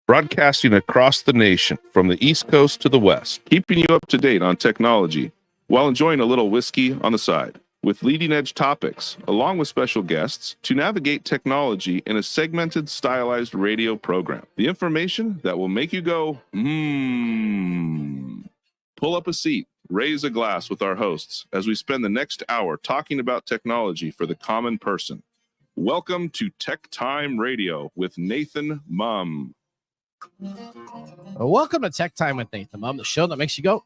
broadcasting across the nation from the East Coast to the West, keeping you up to date on technology while enjoying a little whiskey on the side, with leading-edge topics, along with special guests, to navigate technology in a segmented, stylized radio program. The information that will make you go, Pull up a seat, raise a glass with our hosts as we spend the next hour talking about technology for the common person. Welcome to TechTime Radio with Nathan Mumm. Welcome to Tech Time with Nathan Mumm, the show that makes you go,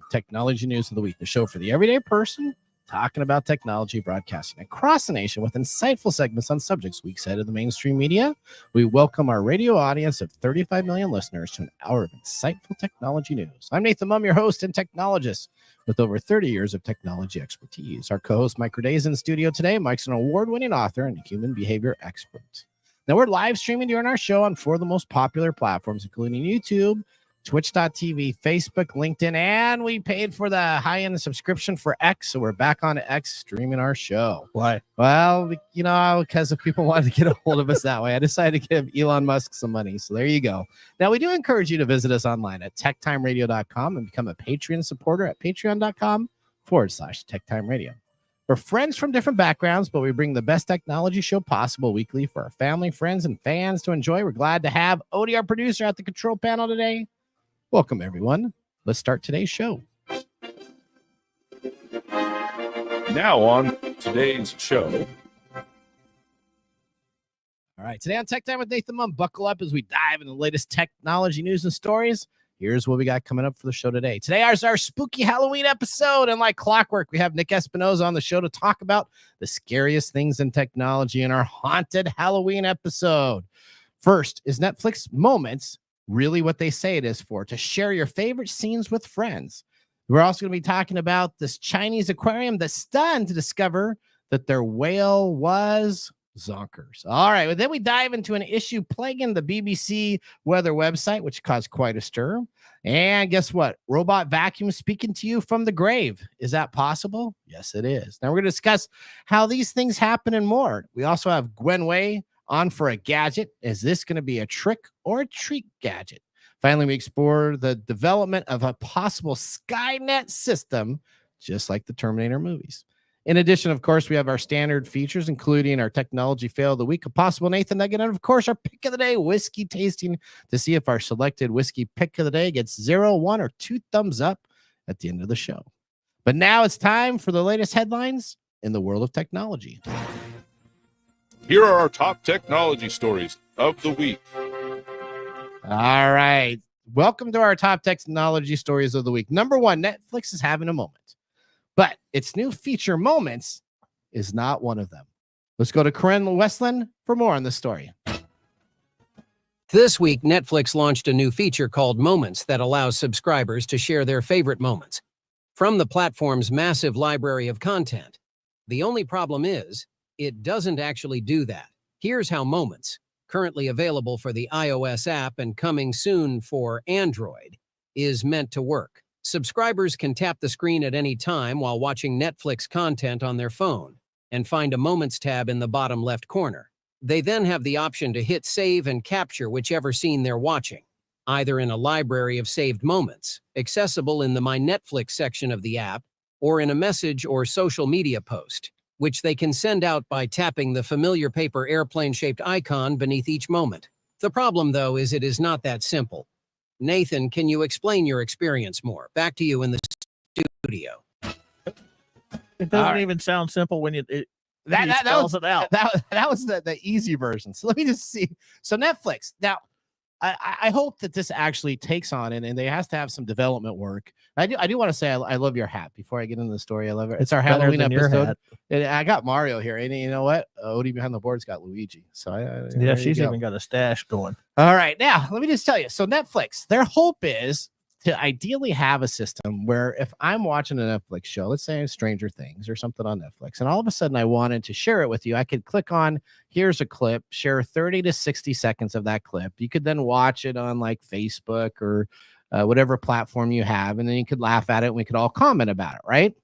technology news of the week, the show for the everyday person talking about technology, broadcasting across the nation with insightful segments on subjects weak side of the mainstream media. We welcome our radio audience of 35 million listeners to an hour of insightful technology news. I'm Nathan Mumm, your host and technologist with over 30 years of technology expertise. Our co-host Mike Rday is in the studio today. Mike's an award-winning author and human behavior expert. Now, we're live streaming during our show on 4 of the most popular platforms, including YouTube, Twitch.tv, Facebook, LinkedIn, and we paid for the high-end subscription for X, so we're back on X streaming our show. Why? Well, because if people wanted to get a hold of us that way, I decided to give Elon Musk some money, so there you go. Now, we do encourage you to visit us online at techtimeradio.com and become a Patreon supporter at patreon.com/techtimeradio. We're friends from different backgrounds, but we bring the best technology show possible weekly for our family, friends, and fans to enjoy. We're glad to have Odie, our producer, at the control panel today. Welcome, everyone. Let's start today's show. Now on today's show. All right, today on Tech Time with Nathan Mumm, buckle up as we dive into the latest technology news and stories. Here's what we got coming up for the show today. Today is our spooky Halloween episode, and like clockwork, we have Nick Espinosa on the show to talk about the scariest things in technology in our haunted Halloween episode. First, is Netflix Moments really what they say it is for? To share your favorite scenes with friends. We're also going to be talking about this Chinese aquarium that's stunned to discover that their whale was zonkers. All right, well, then we dive into an issue plaguing the BBC weather website, which caused quite a stir. And guess what? Robot vacuum speaking to you from the grave. Is that possible? Yes, it is. Now we're going to discuss how these things happen and more. We also have Gwen Wei on for a gadget. Is this going to be a trick or a treat gadget? Finally, we explore the development of a possible Skynet system, just like the Terminator movies. In addition, of course, we have our standard features, including our technology fail of the week, a possible Nathan Nugget, and of course, our pick of the day, whiskey tasting, to see if our selected whiskey pick of the day gets 0, 1, or 2 thumbs up at the end of the show. But now it's time for the latest headlines in the world of technology. Here are our top technology stories of the week. All right. Welcome to our top technology stories of the week. Number 1, Netflix is having a moment. But its new feature, Moments, is not one of them. Let's go to Corinne Westland for more on this story. This week, Netflix launched a new feature called Moments that allows subscribers to share their favorite moments from the platform's massive library of content. The only problem is, it doesn't actually do that. Here's how Moments, currently available for the iOS app and coming soon for Android, is meant to work. Subscribers can tap the screen at any time while watching Netflix content on their phone and find a Moments tab in the bottom left corner. They then have the option to hit save and capture whichever scene they're watching, either in a library of saved moments, accessible in the My Netflix section of the app, or in a message or social media post, which they can send out by tapping the familiar paper airplane-shaped icon beneath each moment. The problem, though, is it is not that simple. Nathan, can you explain your experience more? Back to you in the studio. It doesn't even sound simple when it spells it out. That was the easy version. So let me just see. So Netflix. Now, I hope that this actually takes on and they has to have some development work. I do want to say I love your hat before I get into the story. I love it. It's our Halloween episode. I got Mario here, and you know what? Odie behind the board's got Luigi. So yeah, she's even got a stash going. All right, now let me just tell you. So Netflix, their hope is to ideally have a system where if I'm watching a Netflix show, let's say Stranger Things or something on Netflix, and all of a sudden I wanted to share it with you, I could click on, here's a clip, share 30 to 60 seconds of that clip. You could then watch it on like Facebook or whatever platform you have, and then you could laugh at it and we could all comment about it, right?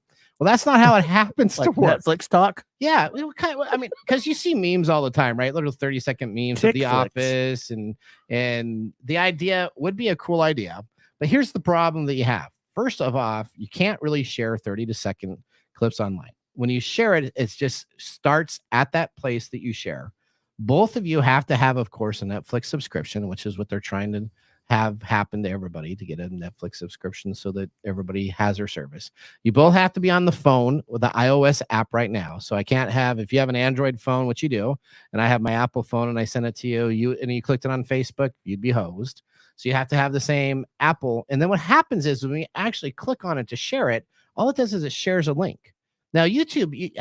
Well, that's not how it happens to Like work. Netflix talk. Yeah, I mean, because you see memes all the time, right? Little 30-second memes of The Chick Office, and the idea would be a cool idea. But here's the problem that you have. First of all, you can't really share 30-second clips online. When you share it, it just starts at that place that you share. Both of you have to have, of course, a Netflix subscription, which is what they're trying to have happen to everybody, to get a Netflix subscription so that everybody has their service. You both have to be on the phone with the iOS app right now. So I can't have, if you have an Android phone, which you do, and I have my Apple phone and I send it to you, and you clicked it on Facebook, you'd be hosed. So you have to have the same Apple. And then what happens is when we actually click on it to share it, all it does is it shares a link. Now, YouTube,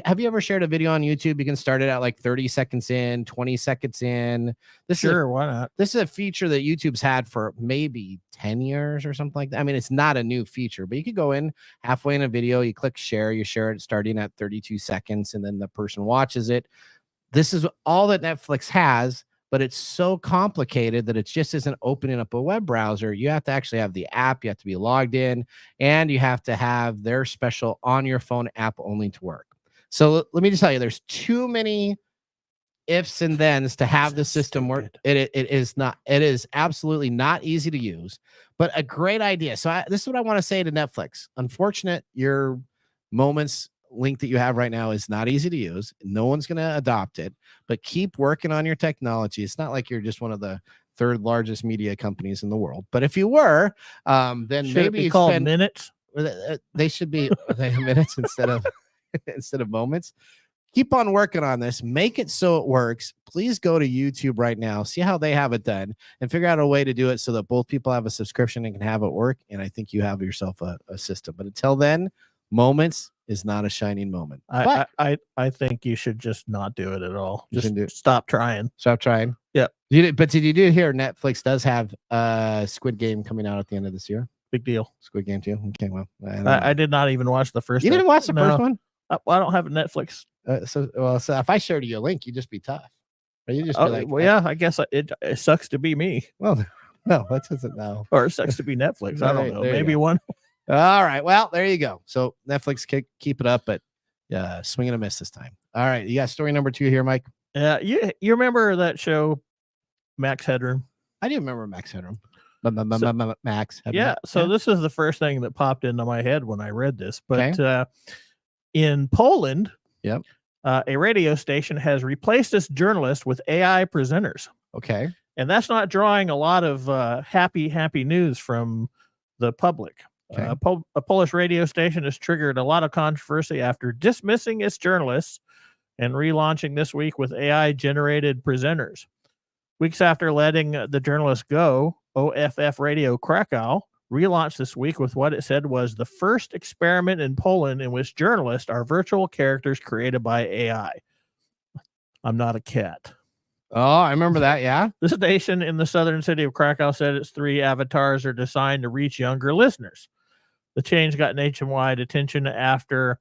have you ever shared a video on YouTube? You can start it at like 30 seconds in, 20 seconds in. Sure, why not? This is a feature that YouTube's had for maybe 10 years or something like that. I mean, it's not a new feature, but you could go in halfway in a video, you click share, you share it starting at 32 seconds, and then the person watches it. This is all that Netflix has, but it's so complicated that it just isn't opening up a web browser. You have to actually have the app, you have to be logged in, and you have to have their special on your phone app only to work. So let me just tell you, there's too many ifs and thens to have the system work. It is absolutely not easy to use, but a great idea. So this is what I want to say to Netflix. Unfortunate, your Moments link that you have right now is not easy to use. No one's going to adopt it, but keep working on your technology. It's not like you're just one of the third largest media companies in the world, but if you were, then Should maybe it be you called spend minutes. They should be minutes instead of moments. Keep on working on this. Make it so it works. Please go to YouTube right now, see how they have it done, and figure out a way to do it so that both people have a subscription and can have it work. And I think you have yourself a system. But until then, Moments is not a shining moment. I think you should just not do it at all. Just stop trying. Stop trying. Yeah. But did you do hear Netflix does have Squid Game coming out at the end of this year? Big deal. Squid Game too. Okay, well, I did not even watch the first. You didn't watch the first one? I don't have a Netflix. So if I shared you a link, you'd just be tough. Or you just be like, well, yeah, I guess it sucks to be me. Well, no, that doesn't know. Or it sucks to be Netflix. I don't know. Maybe one. All right. Well, there you go. So Netflix, keep it up, but swing and a miss this time. All right. You got story number 2 here, Mike. Yeah. You remember that show, Max Headroom? I do remember Max Headroom. Max Headroom. Yeah. So this is the first thing that popped into my head when I read this. But in Poland, yep, a radio station has replaced its journalist with AI presenters. Okay. And that's not drawing a lot of happy news from the public. Okay. A Polish radio station has triggered a lot of controversy after dismissing its journalists and relaunching this week with AI-generated presenters. Weeks after letting the journalists go, OFF Radio Krakow relaunched this week with what it said was the first experiment in Poland in which journalists are virtual characters created by AI. I'm not a cat. Oh, I remember that, yeah. The station in the southern city of Krakow said its 3 avatars are designed to reach younger listeners. The change got nationwide attention after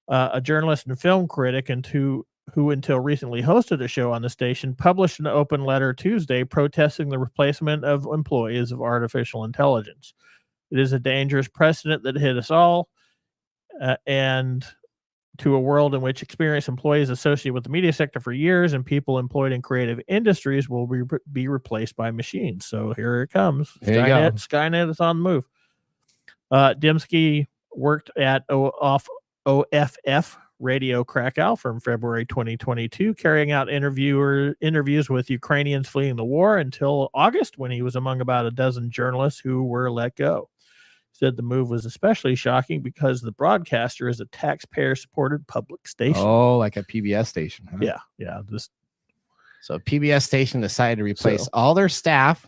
a journalist and film critic who until recently hosted a show on the station published an open letter Tuesday protesting the replacement of employees of artificial intelligence. It is a dangerous precedent that hit us all and to a world in which experienced employees associated with the media sector for years and people employed in creative industries will be replaced by machines. So here it comes. Skynet is on the move. Dymski worked at OFF Radio Krakow from February 2022, carrying out interviews with Ukrainians fleeing the war until August, when he was among about a dozen journalists who were let go. He said the move was especially shocking because the broadcaster is a taxpayer-supported public station. Oh, like a PBS station. Huh? Yeah. So a PBS station decided to replace all their staff.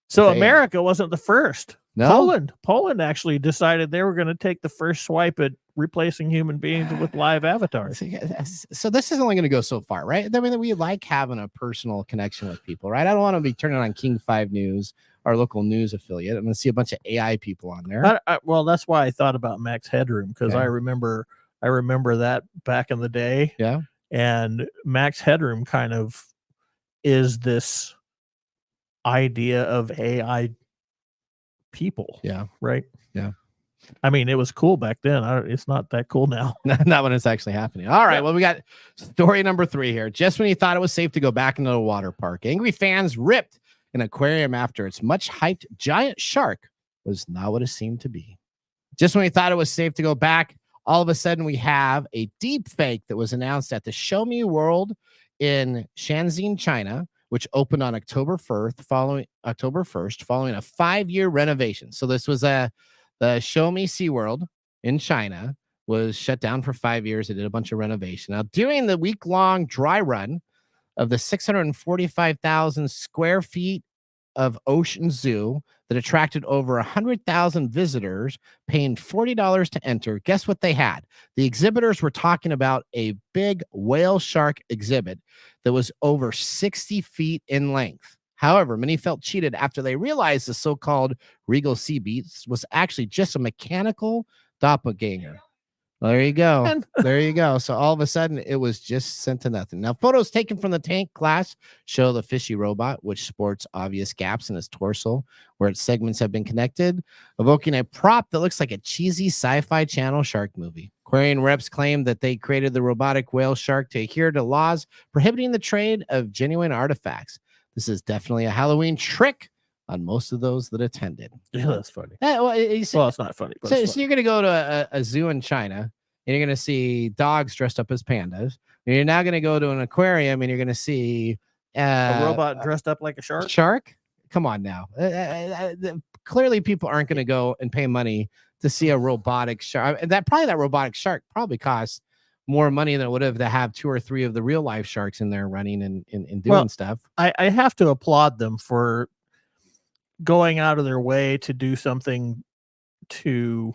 So America wasn't the first. No. Poland actually decided they were going to take the first swipe at replacing human beings with live avatars. So this is only going to go so far, right? I mean, we like having a personal connection with people, right? I don't want to be turning on King 5 News, our local news affiliate. I'm going to see a bunch of AI people on there. Well, that's why I thought about Max Headroom, because I remember that back in the day. Yeah. And Max Headroom kind of is this idea of AI people. Yeah. Right. Yeah. I mean, it was cool back then. It's not that cool now. Not when it's actually happening. All right. Yeah. Well, we got story number 3 here. Just when you thought it was safe to go back into the water park, angry fans ripped an aquarium after its much hyped giant shark was not what it seemed to be. Just when we thought it was safe to go back, all of a sudden we have a deep fake that was announced at the Show Me World in Shenzhen, China, which opened on October 1st, following a 5-year renovation. So this was the Show Me SeaWorld in China was shut down for 5 years. They did a bunch of renovation. Now, during the week-long dry run of the 645,000 square feet of Ocean Zoo that attracted over 100,000 visitors, paying $40 to enter, guess what they had? The exhibitors were talking about a big whale shark exhibit that was over 60 feet in length. However, many felt cheated after they realized the so-called regal sea beast was actually just a mechanical doppelganger. Well, there you go. There you go. So all of a sudden, it was just sent to nothing. Now, photos taken from the tank class show the fishy robot, which sports obvious gaps in its torso where its segments have been connected, evoking a prop that looks like a cheesy sci-fi channel shark movie. Aquarium reps claim that they created the robotic whale shark to adhere to laws prohibiting the trade of genuine artifacts. This is definitely a Halloween trick on most of those that attended. Yeah, that's funny. Well, It's not funny. But so you're going to go to a zoo in China, and you're going to see dogs dressed up as pandas. And you're now going to go to an aquarium, and you're going to see a robot dressed up like a shark. Shark? Come on now. Clearly, people aren't going to go and pay money to see a robotic shark. That robotic shark probably costs more money than it would have to have 2 or 3 of the real life sharks in there running and doing stuff. I have to applaud them for going out of their way to do something to,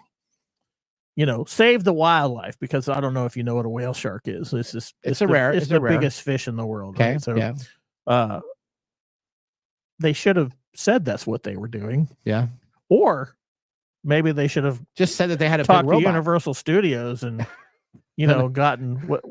save the wildlife, because I don't know if you know what a whale shark is. It's the biggest fish in the world. Okay. Right? So, yeah. They should have said that's what they were doing. Yeah. Or maybe they should have just said that they had a talked big robot. to Universal Studios and, gotten what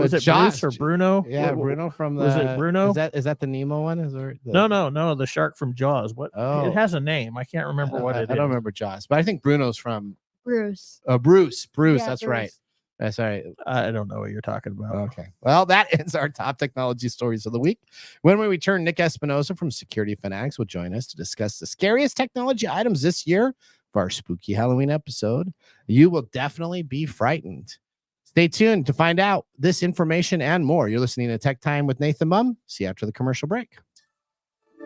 was it, Josh, Bruce or Bruno? Yeah, Bruno from the. Was it Bruno? Is that the Nemo one? No, the shark from Jaws. What? Oh. It has a name. I can't remember what it is. I don't remember Jaws, but I think Bruno's from Bruce. Bruce. Yeah, that's Bruce. Right. That's right. I don't know what you're talking about. Okay. Well, that ends our top technology stories of the week. When we return, Nick Espinosa from Security Fanatics will join us to discuss the scariest technology items this year for our spooky Halloween episode. You will definitely be frightened. Stay tuned to find out this information and more. You're listening to Tech Time with Nathan Mumm. See you after the commercial break.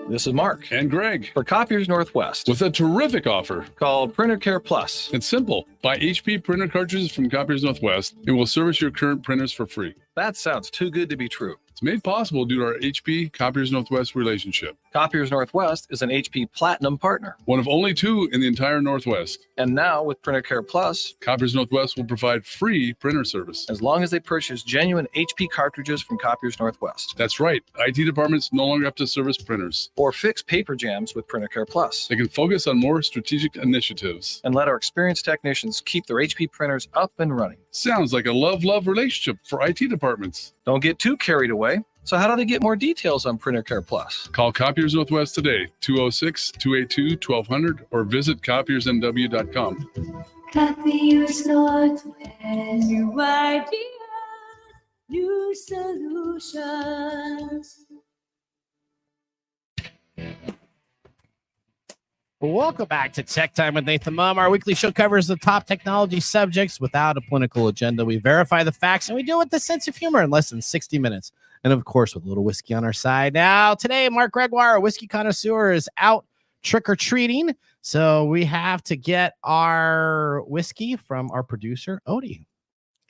This is Mark. And Greg. For Copiers Northwest. With a terrific offer called Printer Care Plus. It's simple. Buy HP printer cartridges from Copiers Northwest and we'll service your current printers for free. That sounds too good to be true. It's made possible due to our HP Copiers Northwest relationship. Copiers Northwest is an HP Platinum partner. One of only 2 in the entire Northwest. And now with Printer Care Plus, Copiers Northwest will provide free printer service. as long as they purchase genuine HP cartridges from Copiers Northwest. That's right. IT departments no longer have to service printers. Or fix paper jams with Printer Care Plus. They can focus on more strategic initiatives. And let our experienced technicians keep their HP printers up and running. Sounds like a love-love relationship for IT departments. Don't get too carried away. So how do they get more details on Printer Care Plus? Call Copiers Northwest today, 206-282-1200, or visit copiersnw.com. Copiers Northwest, new ideas, new solutions. Welcome back to Tech Time with Nathan Mumm. Our weekly show covers the top technology subjects without a political agenda. We verify the facts, and we do it with a sense of humor in less than 60 minutes. And, of course, with a little whiskey on our side. Now, today, Mark Gregoire, a whiskey connoisseur, is out trick-or-treating. So we have to get our whiskey from our producer, Odie.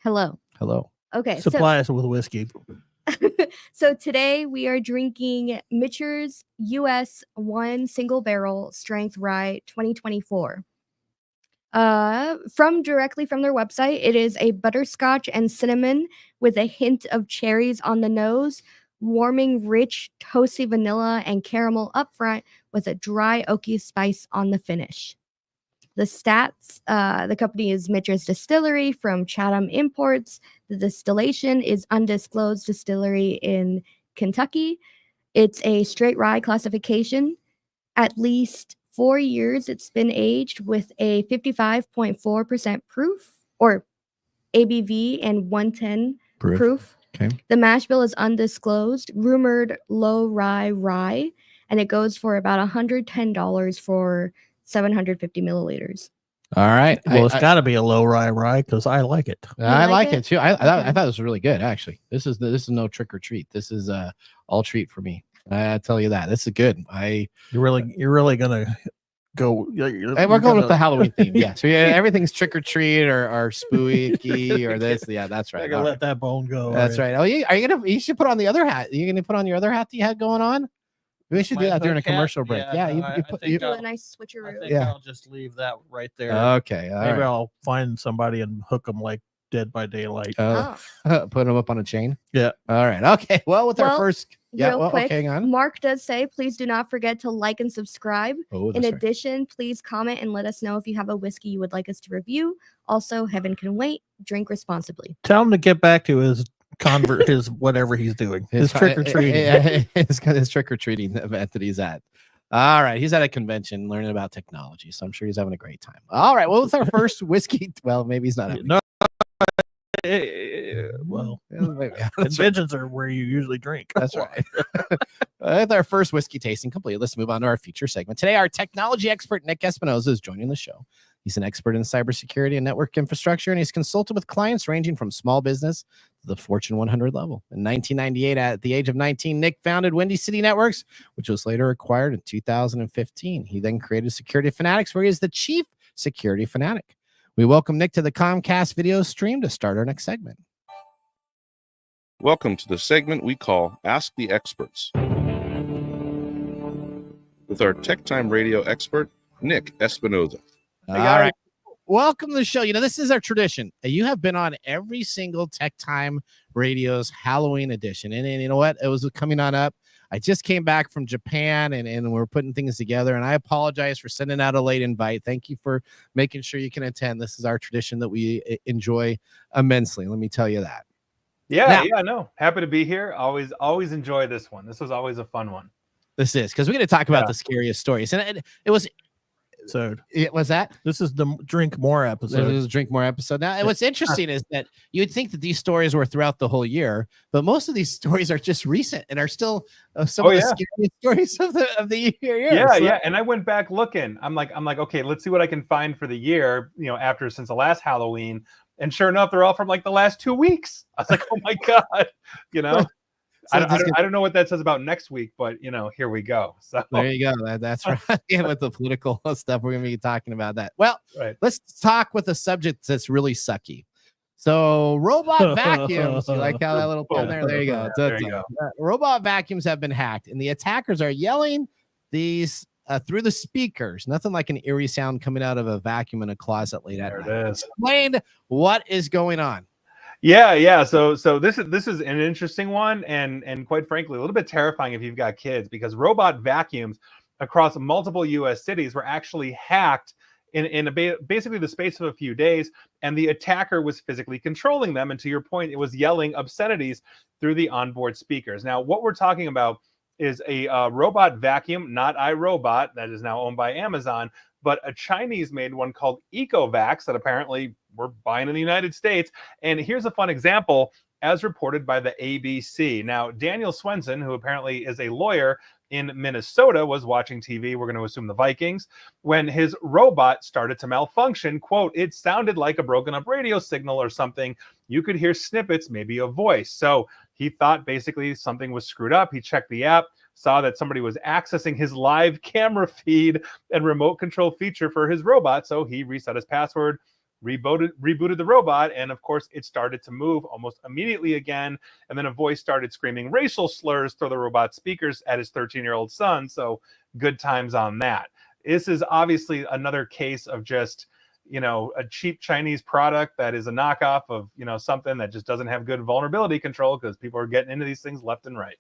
Hello. Hello. Okay. Supply us with whiskey. So today we are drinking Mitcher's US 1 Single Barrel Strength Rye 2024. Directly from their website, it is a butterscotch and cinnamon with a hint of cherries on the nose, warming, rich, toasty vanilla and caramel up front with a dry oaky spice on the finish. The stats, the company is Mitcher's Distillery from Chatham Imports. The distillation is Undisclosed Distillery in Kentucky. It's a straight rye classification. At least 4 years it's been aged with a 55.4% proof or ABV and 110 proof. Okay. The mash bill is undisclosed, rumored low rye, and it goes for about $110 for 750 milliliters. All right. Well, it's got to be a low rye because I like it. I like like it? it too. I Okay. thought it was really good actually. This is no trick or treat. This is all treat for me. I tell you that. This is good. You're really gonna go. Hey, we're going with the Halloween theme. Yeah. So yeah, everything's trick or treat or spooky or this. Yeah, that's I right. gotta let that bone go. That's right. Oh, you should put on the other hat. Are you gonna put on your other hat that you had going on? We should do that during a commercial break. Yeah, you put think you. Do a nice switcheroo. I'll just leave that right there. Okay. All Maybe right. I'll find somebody and hook them like Dead by Daylight. Oh. Put them up on a chain. Yeah. All right. Okay. Well, with our Well, first. Yeah. Real Well, quick, okay. Hang on. Mark does say, please do not forget to like and subscribe. Oh, In that's right. addition, please comment and let us know if you have a whiskey you would like us to review. Also, heaven can wait. Drink responsibly. Tell him to get back to his his whatever he's doing. His trick or treating. His trick or treating event that he's at. All right, he's at a convention learning about technology, so I'm sure he's having a great time. All right, well, it's our first whiskey. Well, maybe he's not. No. Well, conventions are where you usually drink. That's right. With our first whiskey tasting complete, let's move on to our feature segment. Today, our technology expert, Nick Espinosa, is joining the show. He's an expert in cybersecurity and network infrastructure, and he's consulted with clients ranging from small business to the Fortune 100 level. In 1998, at the age of 19, Nick founded Windy City Networks, which was later acquired in 2015. He then created Security Fanatics, where he is the chief security fanatic. We welcome Nick to the Comcast video stream to start our next segment. Welcome to the segment we call Ask the Experts with our TechTime Radio expert, Nick Espinosa. All right. Welcome to the show. You know, this is our tradition. You have been on every single TechTime Radio's Halloween edition. And you know what? It was coming on up. I just came back from Japan and we're putting things together. And I apologize for sending out a late invite. Thank you for making sure you can attend. This is our tradition that we enjoy immensely. Let me tell you that. Yeah, no. Happy to be here. Always enjoy this one. This was always a fun one. This is because we're going to talk about the scariest stories. And it was. So it was that. This is the Drink More episode. This is Drink More episode. Now, what's interesting is that you would think that these stories were throughout the whole year, but most of these stories are just recent and are still some of the scariest stories of the year. Yeah. And I went back looking. I'm like, okay, let's see what I can find for the year. You know, since the last Halloween, and sure enough, they're all from like the last 2 weeks. I was like, oh my god, you know. So I don't know what that says about next week, but you know, here we go. So there you go. That's right. Yeah, with the political stuff, we're gonna be talking about that. Well, let's talk with a subject that's really sucky. So robot vacuums. You like how that little pin there? There you go. There you go. Robot vacuums have been hacked, and the attackers are yelling these through the speakers. Nothing like an eerie sound coming out of a vacuum in a closet late at night. There it is. Explain what is going on. Yeah. So this is an interesting one, and quite frankly, a little bit terrifying if you've got kids, because robot vacuums across multiple U.S. cities were actually hacked in basically the space of a few days, and the attacker was physically controlling them. And to your point, it was yelling obscenities through the onboard speakers. Now, what we're talking about is a robot vacuum, not iRobot, that is now owned by Amazon, but a Chinese-made one called EcoVax that apparently we're buying in the United States. And here's a fun example, as reported by the ABC. Now, Daniel Swenson, who apparently is a lawyer in Minnesota, was watching TV, we're going to assume the Vikings, when his robot started to malfunction. Quote, it sounded like a broken up radio signal or something. You could hear snippets, maybe a voice. So he thought basically something was screwed up. He checked the app, saw that somebody was accessing his live camera feed and remote control feature for his robot. So he reset his password, rebooted the robot, and of course it started to move almost immediately again. And then a voice started screaming racial slurs through the robot speakers at his 13-year-old son. So good times on that. This is obviously another case of just, you know, a cheap Chinese product that is a knockoff of, you know, something that just doesn't have good vulnerability control, because people are getting into these things left and right.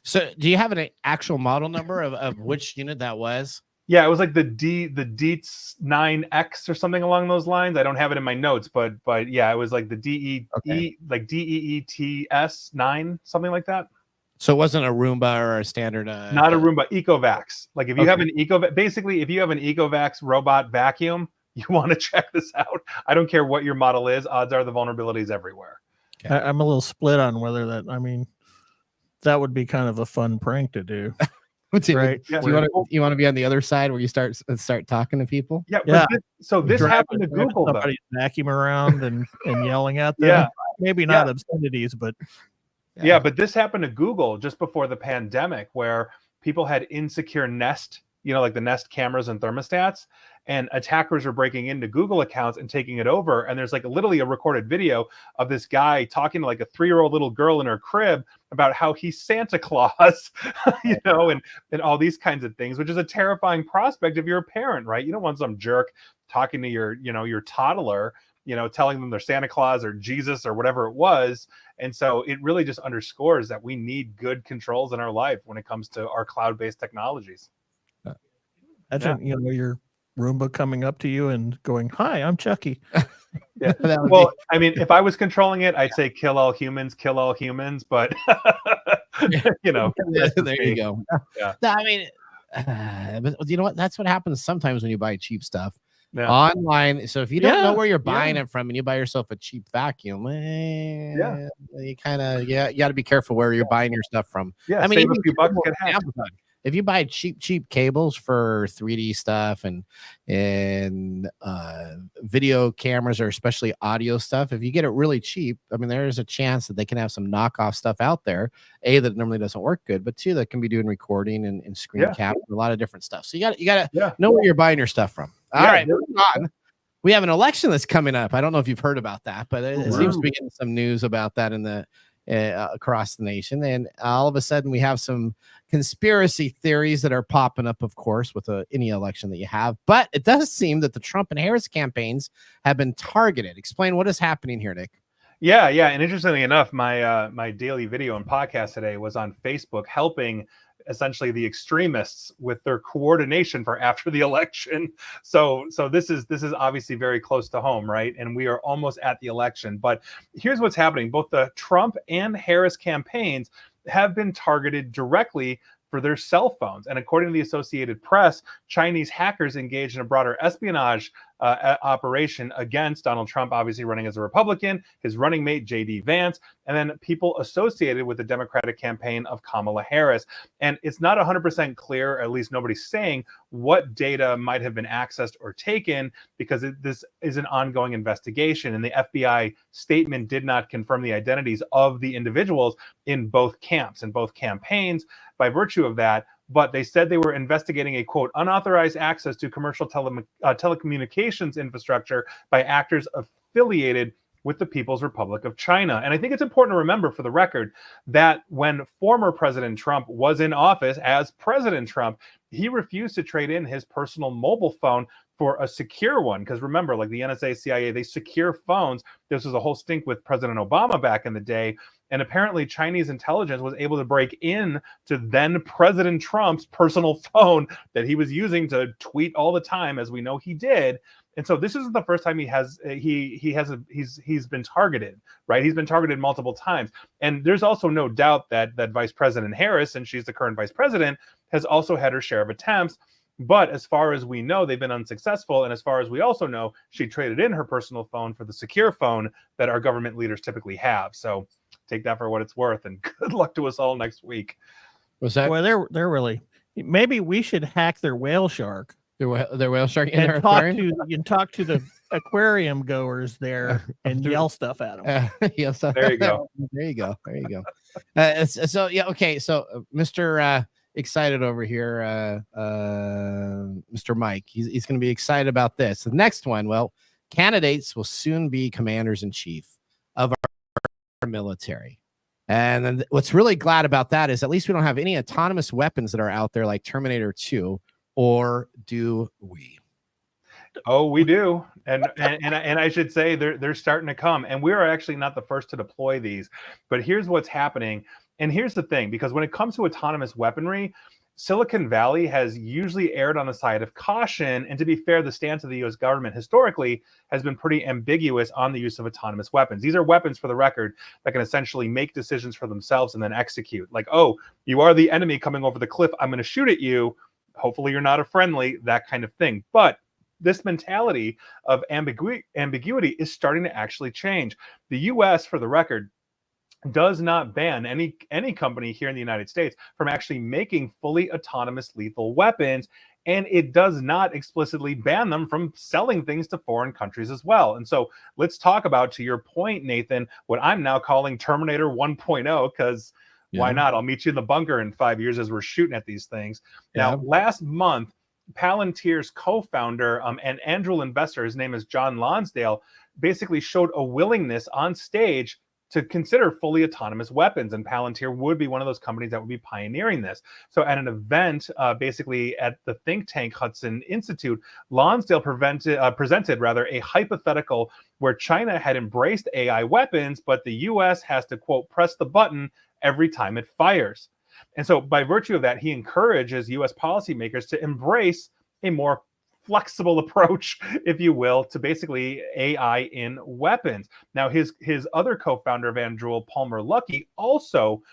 So do you have an actual model number of which unit that was? Yeah, it was like the Dietz 9X or something along those lines. I don't have it in my notes, but yeah, it was like the DEETS 9, something like that. So it wasn't a Roomba or a standard. Not a Roomba, Ecovacs. Like if you have Okay. an basically if you have an Ecovacs robot vacuum, you want to check this out. I don't care what your model is. Odds are the vulnerabilities everywhere. Okay. I'm a little split on whether that. I mean, that would be kind of a fun prank to do. Right. Yeah. Do you want to be on the other side where you start talking to people? Yeah. Yeah. This happened to Google though. Somebody's vacuum around and yelling at them. Yeah. Maybe not obscenities, but Yeah, but this happened to Google just before the pandemic, where people had insecure Nest, like the Nest cameras and thermostats, and attackers were breaking into Google accounts and taking it over. And there's like literally a recorded video of this guy talking to like a 3-year-old little girl in her crib about how he's Santa Claus, and all these kinds of things, which is a terrifying prospect if you're a parent, right? You don't want some jerk talking to your toddler, telling them they're Santa Claus or Jesus or whatever it was. And so it really just underscores that we need good controls in our life when it comes to our cloud-based technologies. imagine, your Roomba coming up to you and going, "Hi, I'm Chucky." Yeah. Well, I mean, if I was controlling it, I'd say kill all humans, but there you go. Yeah. No, I mean, but you know what? That's what happens sometimes when you buy cheap stuff. Yeah. Online. So if you don't know where you're buying it from and you buy yourself a cheap vacuum, you kind of you got to be careful where you're buying your stuff from. Yeah, I mean, save a few bucks, get half. Amazon. If you buy cheap cables for 3D stuff and video cameras or especially audio stuff, if you get it really cheap, I mean, there's a chance that they can have some knockoff stuff out there. A, that normally doesn't work good, but two, that can be doing recording and screen cap, a lot of different stuff. So you got to know where you're buying your stuff from. All right, moving on. We have an election that's coming up. I don't know if you've heard about that, but it seems to be getting some news about that in the across the nation. And all of a sudden we have some conspiracy theories that are popping up, of course, with any election that you have. But it does seem that the Trump and Harris campaigns have been targeted. Explain what is happening here, Nick. Yeah. And interestingly enough, my daily video and podcast today was on Facebook, helping essentially the extremists with their coordination for after the election. So this is obviously very close to home, right? And we are almost at the election. But here's what's happening. Both the Trump and Harris campaigns have been targeted directly for their cell phones. And according to the Associated Press, Chinese hackers engaged in a broader espionage operation against Donald Trump, obviously running as a Republican, his running mate, J.D. Vance, and then people associated with the Democratic campaign of Kamala Harris. And it's not 100% clear, or at least nobody's saying, what data might have been accessed or taken, because this is an ongoing investigation. And the FBI statement did not confirm the identities of the individuals in both camps and both campaigns by virtue of that. But they said they were investigating a, quote, unauthorized access to commercial telecommunications infrastructure by actors affiliated with the People's Republic of China. And I think it's important to remember, for the record, that when former President Trump was in office as President Trump, he refused to trade in his personal mobile phone for a secure one. Because remember, like the NSA, CIA, they secure phones. This was a whole stink with President Obama back in the day. And apparently Chinese intelligence was able to break in to then President Trump's personal phone that he was using to tweet all the time, as we know he did. And so this isn't the first time he's been targeted, right? He's been targeted multiple times. And there's also no doubt that Vice President Harris, and she's the current vice president, has also had her share of attempts. But as far as we know, they've been unsuccessful. And as far as we also know, she traded in her personal phone for the secure phone that our government leaders typically have. So take that for what it's worth, and good luck to us all next week. Was that? Well, they're really. Maybe we should hack their whale shark. Their whale shark in and their talk aquarium? to talk to the aquarium goers there and yell stuff at them. Yes. There you go. There you go. So yeah, okay. So Mr. Excited over here, Mr. Mike. He's going to be excited about this. The next one. Well, candidates will soon be commanders in chief of our military. And then what's really glad about that is at least we don't have any autonomous weapons that are out there like Terminator 2, or do we? Oh, we do. And I should say they're starting to come. And we are actually not the first to deploy these. But here's what's happening. And here's the thing, because when it comes to autonomous weaponry, Silicon Valley has usually erred on the side of caution. And to be fair, the stance of the US government historically has been pretty ambiguous on the use of autonomous weapons. These are weapons, for the record, that can essentially make decisions for themselves and then execute. Like, oh, you are the enemy coming over the cliff. I'm going to shoot at you. Hopefully you're not a friendly, that kind of thing. But this mentality of ambiguity is starting to actually change. The US, for the record, does not ban any company here in the United States from actually making fully autonomous lethal weapons, and it does not explicitly ban them from selling things to foreign countries as well. And so let's talk about, to your point, Nathan, what I'm now calling Terminator 1.0, because why not? I'll meet you in the bunker in 5 years as we're shooting at these things. Now, last month, Palantir's co-founder and angel investor, his name is John Lonsdale, basically showed a willingness on stage to consider fully autonomous weapons, and Palantir would be one of those companies that would be pioneering this. So at an event, basically at the think tank Hudson Institute, Lonsdale presented a hypothetical where China had embraced AI weapons, but the US has to, quote, press the button every time it fires. And so by virtue of that, he encourages US policymakers to embrace a more flexible approach, if you will, to basically AI in weapons. Now, his other co-founder of Anduril, Palmer Luckey, also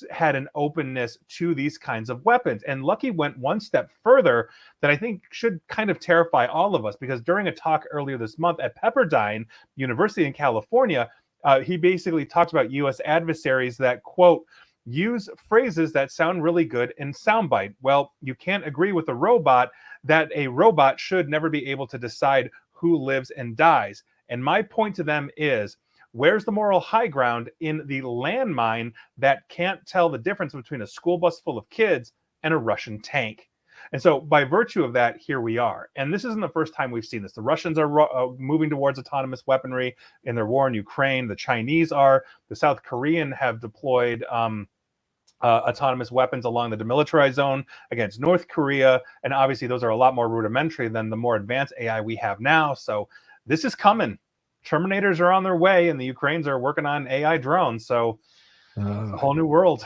had an openness to these kinds of weapons. And Luckey went one step further that I think should kind of terrify all of us, because during a talk earlier this month at Pepperdine University in California, he basically talked about US adversaries that, quote, use phrases that sound really good in soundbite. Well, you can't agree with a robot that a robot should never be able to decide who lives and dies. And my point to them is, where's the moral high ground in the landmine that can't tell the difference between a school bus full of kids and a Russian tank? And so by virtue of that, here we are. And this isn't the first time we've seen this. The Russians are moving towards autonomous weaponry in their war in Ukraine. The Chinese are. The South Korean have deployed autonomous weapons along the demilitarized zone against North Korea. And obviously those are a lot more rudimentary than the more advanced AI we have now. So this is coming. Terminators are on their way, and the Ukrainians are working on AI drones. So it's a whole new world.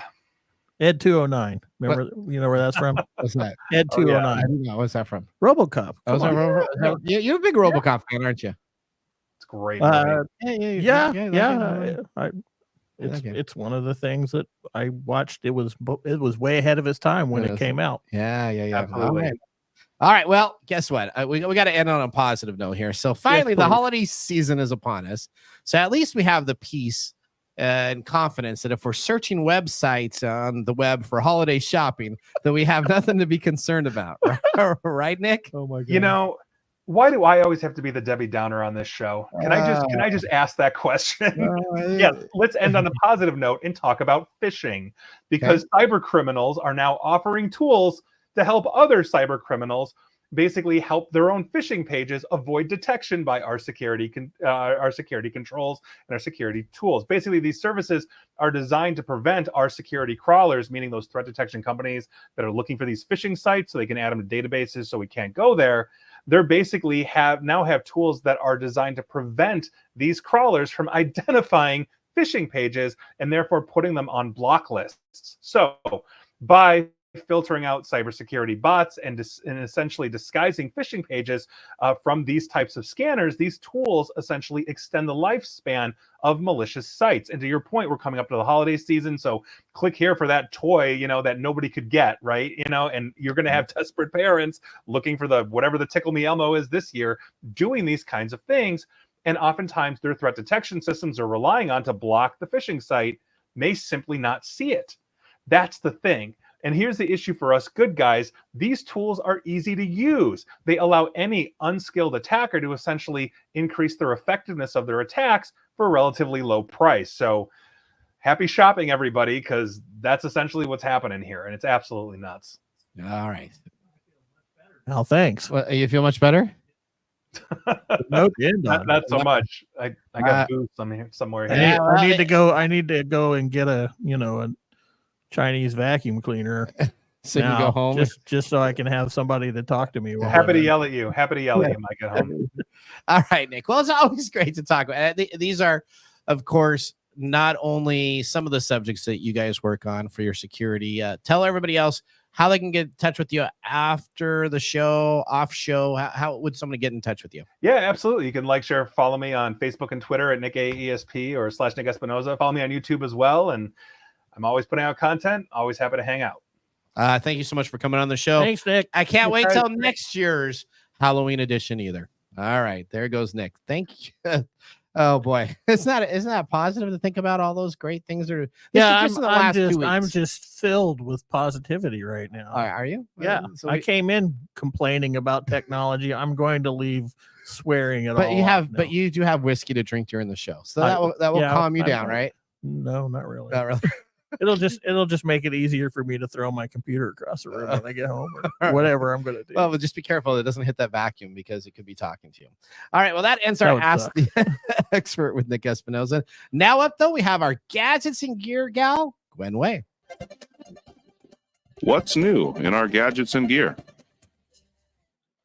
Ed 209. Remember, you know where that's from? What's that? Ed 209. I don't know. What's that from? RoboCop. You're a big RoboCop fan, aren't you? It's great. It's one of the things that I watched. It was way ahead of its time when it came out. Yeah. Absolutely. All right. Well, guess what? We got to end on a positive note here. So finally, the holiday season is upon us. So at least we have the peace and confidence that if we're searching websites on the web for holiday shopping, that we have nothing to be concerned about. Right, Nick? Oh my God. You know, why do I always have to be the Debbie Downer on this show? Can I just ask that question? Yes, let's end on a positive note and talk about phishing, because cyber criminals are now offering tools to help other cyber criminals basically help their own phishing pages avoid detection by our security controls and our security tools. Basically, these services are designed to prevent our security crawlers, meaning those threat detection companies that are looking for these phishing sites so they can add them to databases so we can't go there. They're basically now have tools that are designed to prevent these crawlers from identifying phishing pages and therefore putting them on block lists. So by filtering out cybersecurity bots and essentially disguising phishing pages from these types of scanners, these tools essentially extend the lifespan of malicious sites. And to your point, we're coming up to the holiday season, so click here for that toy, that nobody could get, right? And you're going to have desperate parents looking for whatever the Tickle Me Elmo is this year, doing these kinds of things. And oftentimes their threat detection systems are relying on to block the phishing site may simply not see it. That's the thing. And here's the issue for us good guys. These tools are easy to use. They allow any unskilled attacker to essentially increase their effectiveness of their attacks for a relatively low price. So happy shopping, everybody, because that's essentially what's happening here. And it's absolutely nuts. All right. Well, thanks. Well, you feel much better? No, not so much. I got booze somewhere here. Yeah, I need to go and get a Chinese vacuum cleaner. So you can go home just so I can have somebody to talk to me. Happy to yell at you, Mike, at home. All right, Nick. Well, it's always great to talk about. These are, of course, not only some of the subjects that you guys work on for your security. Tell everybody else how they can get in touch with you after the show, off show. How would somebody get in touch with you? Yeah, absolutely. You can like, share, follow me on Facebook and Twitter at NickAESP or /Nick Espinosa. Follow me on YouTube as well. And I'm always putting out content. Always happy to hang out. Thank you so much for coming on the show. Thanks, Nick. I can't wait till next year's Halloween edition either. All right, there goes Nick. Thank you. Oh boy, isn't that positive to think about all those great things? I'm just filled with positivity right now. Are you? Yeah, I came in complaining about technology. I'm going to leave swearing at all. But you do have whiskey to drink during the show, so that will calm you down, right? No, not really. Not really. It'll just make it easier for me to throw my computer across the room when I get home or whatever I'm going to do. Well, just be careful it doesn't hit that vacuum because it could be talking to you. All right. Well, that ends our Ask the Expert with Nick Espinosa. Now up, though, we have our gadgets and gear gal, Gwen Way. What's new in our gadgets and gear?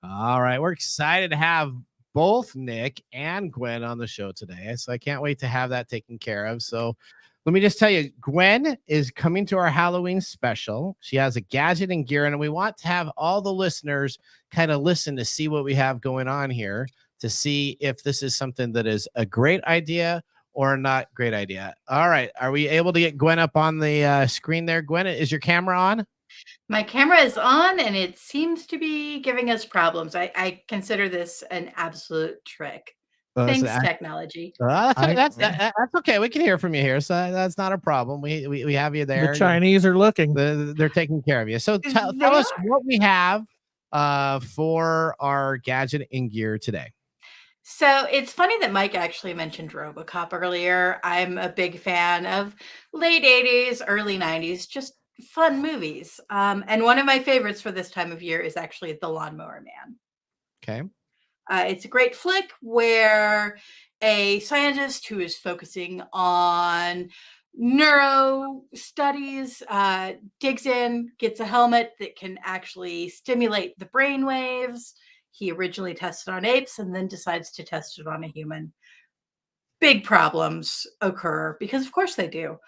All right. We're excited to have both Nick and Gwen on the show today. So I can't wait to have that taken care of. So let me just tell you, Gwen is coming to our Halloween special. She has a gadget and gear, and we want to have all the listeners kind of listen to see what we have going on here to see if this is something that is a great idea or not great idea. All right. Are we able to get Gwen up on the screen there? Gwen, is your camera on? My camera is on, and it seems to be giving us problems. I consider this an absolute trick. Thanks, technology. That's okay. We can hear from you here, so that's not a problem. We have you there. The Chinese are looking. They're taking care of you. So tell us what we have for our gadget and gear today. So it's funny that Mike actually mentioned RoboCop earlier. I'm a big fan of late 80s, early 90s, just fun movies. And one of my favorites for this time of year is actually The Lawnmower Man. Okay. It's a great flick where a scientist who is focusing on neuro studies digs in, gets a helmet that can actually stimulate the brain waves. He originally tested on apes and then decides to test it on a human. Big problems occur because, of course, they do.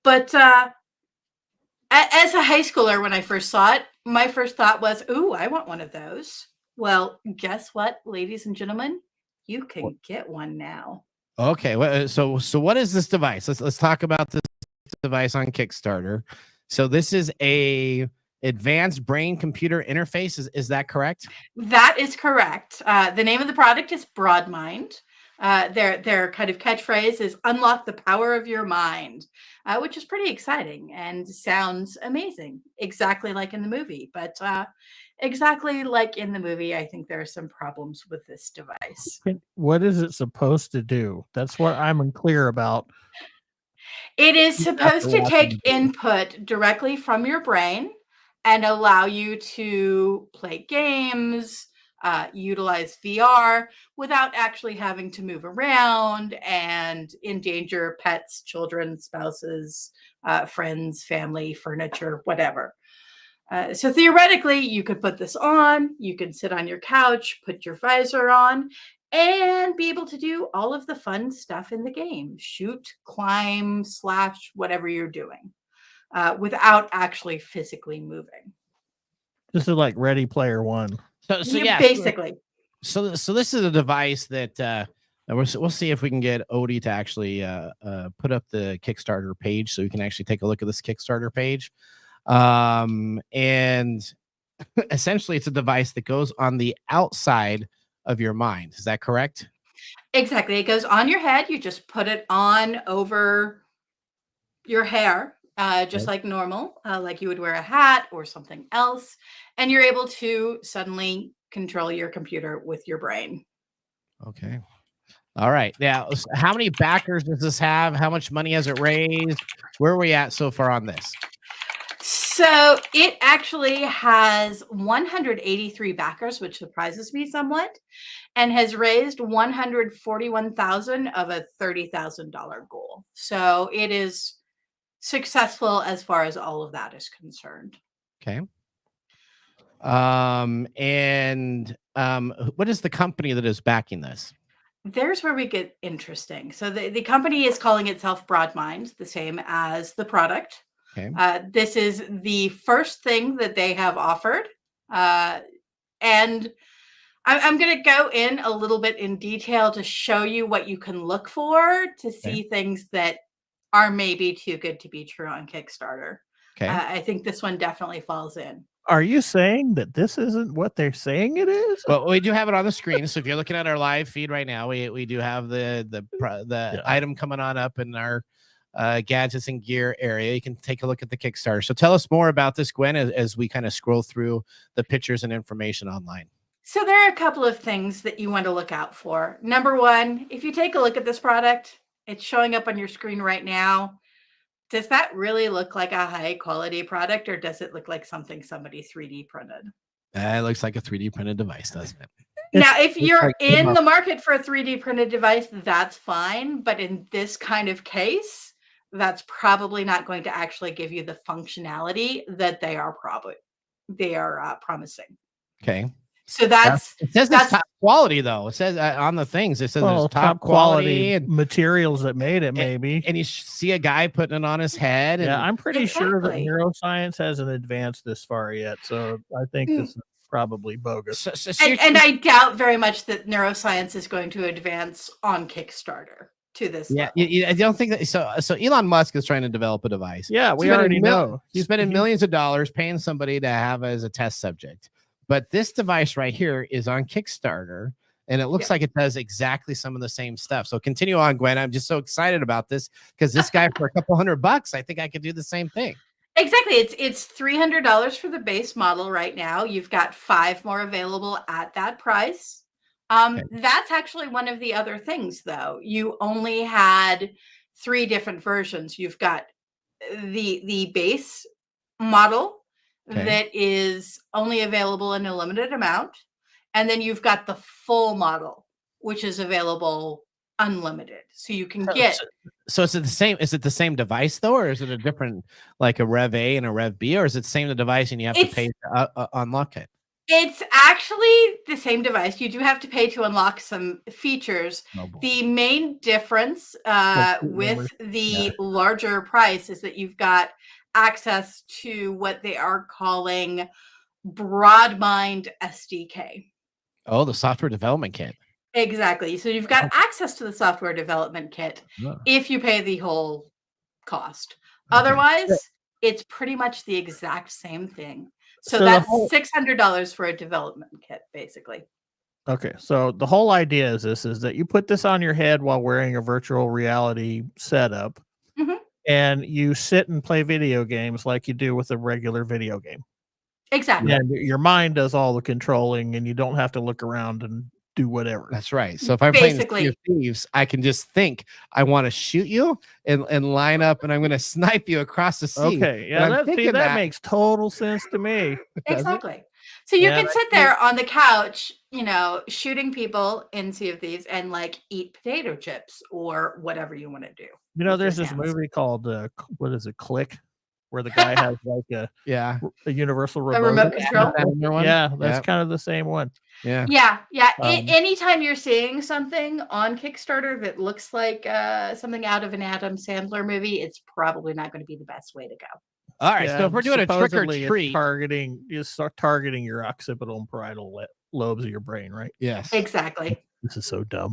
But as a high schooler, when I first saw it, my first thought was, ooh, I want one of those. Well, guess what, ladies and gentlemen? You can get one now. Okay. So what is this device? Let's talk about this device on Kickstarter. So this is a advanced brain computer interface. Is that correct? That is correct. The name of the product is Broadmind. Their kind of catchphrase is unlock the power of your mind, which is pretty exciting and sounds amazing, exactly like in the movie. But exactly like in the movie, I think there are some problems with this device. What is it supposed to do? That's what I'm unclear about. It is supposed to take input directly from your brain and allow you to play games, utilize VR without actually having to move around and endanger pets, children, spouses, friends, family, furniture, whatever. So theoretically, you could put this on, you can sit on your couch, put your visor on, and be able to do all of the fun stuff in the game. Shoot, climb, slash, whatever you're doing, without actually physically moving. This is like Ready Player One. So yeah, basically. So this is a device that we'll see if we can get Odie to actually put up the Kickstarter page so we can actually take a look at this Kickstarter page. And essentially it's a device that goes on the outside of your mind. Is that correct? Exactly. It goes on your head. You just put it on over your hair, just like normal, like you would wear a hat or something else. And you're able to suddenly control your computer with your brain. Okay. All right. Now, how many backers does this have? How much money has it raised? Where are we at so far on this? So it actually has 183 backers, which surprises me somewhat, and has raised $141,000 of a $30,000 goal. So it is successful as far as all of that is concerned. Okay. What is the company that is backing this? There's where we get interesting. So the company is calling itself Broadmind, the same as the product. Okay. This is the first thing that they have offered. And I'm going to go in a little bit in detail to show you what you can look for to see things that are maybe too good to be true on Kickstarter. Okay. I think this one definitely falls in. Are you saying that this isn't what they're saying it is? Well, we do have it on the screen. So if you're looking at our live feed right now, we do have the item coming on up in our gadgets and gear area. You can take a look at the Kickstarter. So tell us more about this, Gwen, as we kind of scroll through the pictures and information online. So there are a couple of things that you want to look out for. Number one, if you take a look at this product, it's showing up on your screen right now. Does that really look like a high quality product, or does it look like something somebody 3D printed? It looks like a 3D printed device, doesn't it? Now, if you're in the market for a 3D printed device, that's fine. But in this kind of case, that's probably not going to actually give you the functionality that they are promising. Okay. So it says it's top quality, though. It says on the things, it says it's top quality and materials that made it, maybe. And you see a guy putting it on his head. And I'm pretty sure that neuroscience hasn't advanced this far yet. So I think this is probably bogus. And I doubt very much that neuroscience is going to advance on Kickstarter to this. Yeah, I don't think that. So Elon Musk is trying to develop a device. Yeah, we already know. He's spending millions of dollars paying somebody to have as a test subject. But this device right here is on Kickstarter, and it looks like it does exactly some of the same stuff. So continue on, Gwen. I'm just so excited about this because this guy for a couple $100, I think I could do the same thing. Exactly. It's $300 for the base model right now. You've got 5 more available at that price. That's actually one of the other things, though. You only had 3 different versions. You've got the base model that is only available in a limited amount. And then you've got the full model, which is available unlimited. So you can get. So is it the same device though, or is it a different, like a Rev A and a Rev B, or is it the same device and you have to pay to unlock it? It's actually the same device. You do have to pay to unlock some features. The main difference with the larger price is that you've got access to what they are calling Broadmind SDK. Oh, the software development kit. Exactly. So you've got access to the software development kit if you pay the whole cost. Otherwise, it's pretty much the exact same thing. So that's $600 for a development kit, basically. Okay, so the whole idea is that you put this on your head while wearing a virtual reality setup, and you sit and play video games like you do with a regular video game. Exactly. And your mind does all the controlling, and you don't have to look around and do whatever. That's right. So if I'm playing Sea of Thieves, I can just think I want to shoot you and line up, and I'm going to snipe you across the sea. Okay, yeah, that makes total sense to me. Exactly. So you can sit there on the couch, shooting people in Sea of Thieves and like eat potato chips or whatever you want to do. There's this movie called what is it, Click, where the guy has like a universal remote control. Yeah, that's kind of the same one. Yeah. Anytime you're seeing something on Kickstarter that looks like something out of an Adam Sandler movie, it's probably not going to be the best way to go. All right, so if we're doing a trick or treat, you start targeting your occipital and parietal lobes of your brain, right? Yes, exactly. This is so dumb.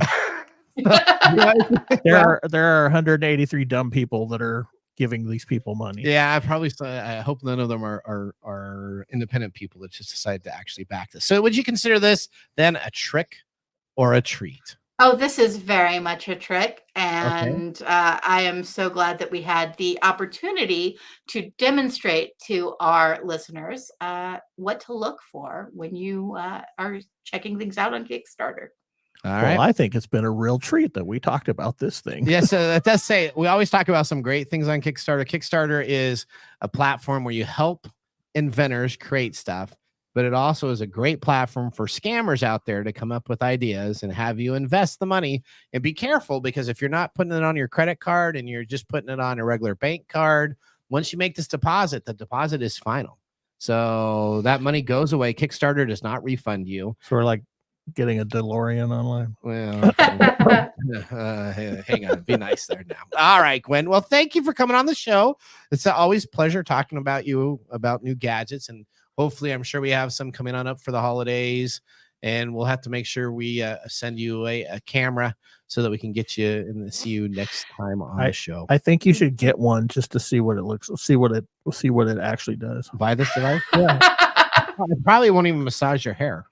There are 183 dumb people that are giving these people money. Yeah, I hope none of them are independent people that just decide to actually back this. So would you consider this then a trick or a treat? Oh, this is very much a trick. And I am so glad that we had the opportunity to demonstrate to our listeners what to look for when you are checking things out on Kickstarter. All right. I think it's been a real treat that we talked about this thing. Yeah, so that does say, we always talk about some great things on Kickstarter. Kickstarter is a platform where you help inventors create stuff, but it also is a great platform for scammers out there to come up with ideas and have you invest the money. And be careful, because if you're not putting it on your credit card and you're just putting it on a regular bank card, once you make this deposit, the deposit is final. So that money goes away. Kickstarter does not refund you. Sort of like Getting a DeLorean online. Well, hang on. Be nice there now. All right, Gwen. Well, thank you for coming on the show. It's always a pleasure talking about you, about new gadgets. And hopefully, I'm sure we have some coming on up for the holidays. And we'll have to make sure we send you a camera so that we can get you and see you next time on the show. I think you should get one just to see what it looks. See what it actually does. Buy this device. Yeah. It probably won't even massage your hair.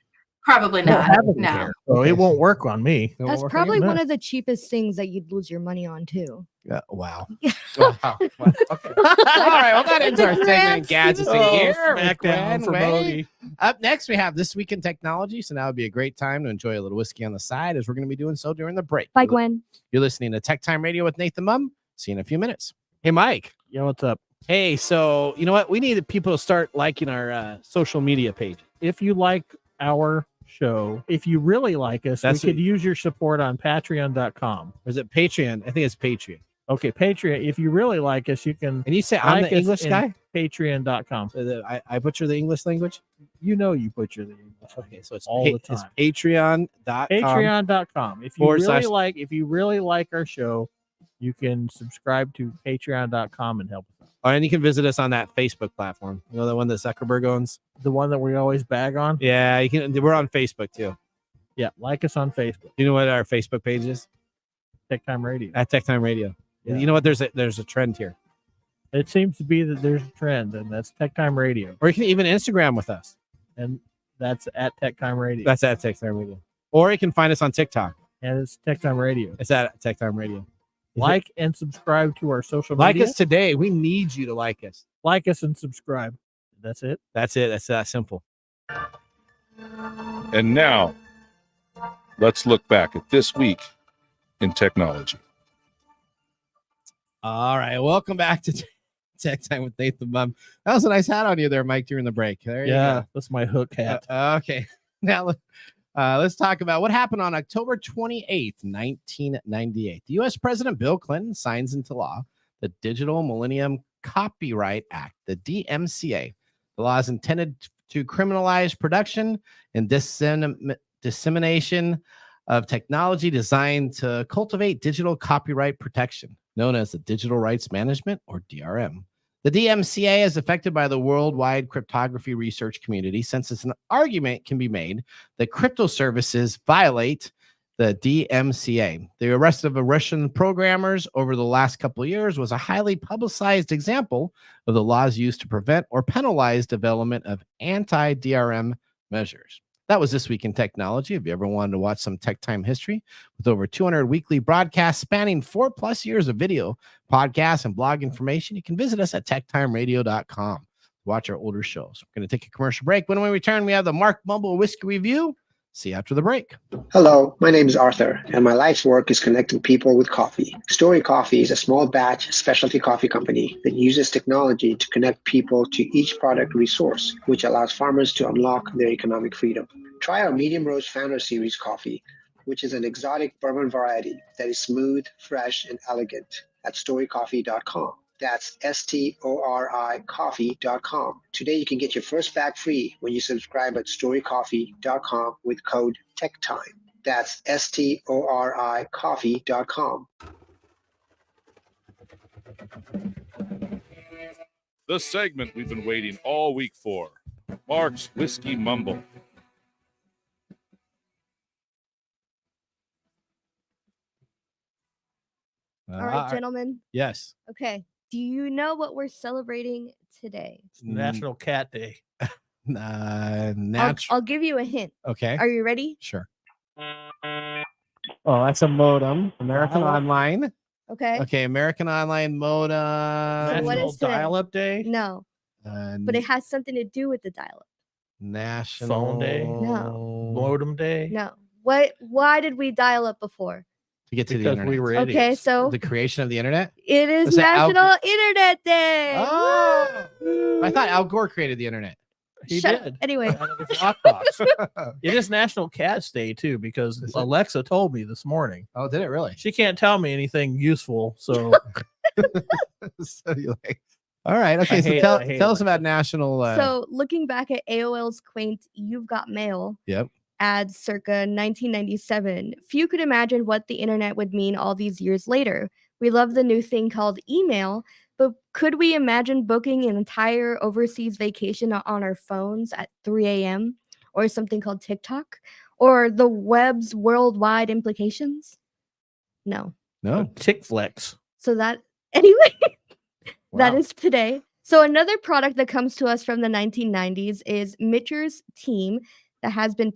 Probably not. No. So it won't work on me. That's probably one of the cheapest things that you'd lose your money on too. Wow. Wow. Okay. All right. Well, that ends our segment, gadgets and gear. Smackdown for Bodie. Up next, we have This Week in Technology. So now would be a great time to enjoy a little whiskey on the side, as we're going to be doing so during the break. Bye, Gwen. You're listening to Tech Time Radio with Nathan Mumm. See you in a few minutes. Hey, Mike. Yeah, what's up? Hey, so you know what? We need people to start liking our social media page. If you like our show, if you really like us, we could use your support on patreon.com. Or is it Patreon? I think it's Patreon. Okay, Patreon. If you really like us, you can. And you say I'm the English guy? Patreon.com. I butcher the English language? You know you butcher the English. Okay, so it's all the time. It's Patreon.com. Patreon.com. If you really like our show, you can subscribe to Patreon.com and help us out. Oh, and you can visit us on that Facebook platform. You know, the one that Zuckerberg owns? The one that we always bag on? Yeah, you can. We're on Facebook too. Yeah, like us on Facebook. You know what our Facebook page is? TechTime Radio. At TechTime Radio. Yeah. You know what? There's a trend here. It seems to be that there's a trend, and that's TechTime Radio. Or you can even Instagram with us. And that's at TechTime Radio. That's at TechTime Radio. Or you can find us on TikTok. And it's TechTime Radio. It's at TechTime Radio. Like and subscribe to our social media. media. Like us today. We need you to like us. Like us and subscribe. That's it. That's it. That's that simple. And now, let's look back at this week in technology. All right. Welcome back to Tech Time with Nathan Mumm. That was a nice hat on you there, Mike, during the break. There you go. That's my hook hat. Okay. Now, let's talk about what happened on October 28th, 1998. The U.S. President Bill Clinton signs into law the Digital Millennium Copyright Act, the DMCA. The law is intended to criminalize production and dissemination of technology designed to cultivate digital copyright protection, known as the Digital Rights Management, or DRM. The DMCA is affected by the worldwide cryptography research community, since it's an argument can be made that crypto services violate the DMCA. The arrest of Russian programmers over the last couple of years was a highly publicized example of the laws used to prevent or penalize development of anti-DRM measures. That was This Week in Technology. If you ever wanted to watch some Tech Time history with over 200 weekly broadcasts spanning 4+ years of video, podcasts, and blog information, you can visit us at techtimeradio.com to watch our older shows. We're going to take a commercial break. When we return, we have the Mark Mumble Whiskey Review. See you after the break. Hello, my name is Arthur, and my life's work is connecting people with coffee. Story Coffee is a small batch specialty coffee company that uses technology to connect people to each product resource, which allows farmers to unlock their economic freedom. Try our Medium Roast Founder Series coffee, which is an exotic bourbon variety that is smooth, fresh, and elegant at storycoffee.com. That's STORI coffee.com. Today you can get your first bag free when you subscribe at storycoffee.com with code TechTime. That's STORI coffee.com. The segment we've been waiting all week for, Mark's Whiskey Mumble. All right, gentlemen. Yes. Okay. Do you know what we're celebrating today? It's National Cat Day. I'll give you a hint. Okay. Are you ready? Sure. Oh, that's a modem. American Online. Okay. Okay, American Online modem. National Dial-Up Day? No. But it has something to do with the dial-up. National Phone Day? No. Modem Day? No. Why did we dial up before? To get to the Because internet. we were Okay, idiots. so The creation of the internet? it is Was that National Internet Day. Oh, I thought Al Gore created the internet. He Shut did. up. Anyway. Out of his lockbox. It is National Cats Day, too, because Is it? Alexa told me this morning. Oh, did it really? She can't tell me anything useful, so So you're like, all right. Okay. I So hate- tell I hate us Alexa. about national. So looking back at AOL's quaint "You've Got Mail," Yep. adds circa 1997. Few could imagine what the internet would mean all these years later. We love the new thing called email, but could we imagine booking an entire overseas vacation on our phones at 3 a.m.? Or something called TikTok? Or the web's worldwide implications? No. No. TickFlex. So anyway, that Wow. is today. So another product that comes to us from the 1990s is Mitcher's team that has been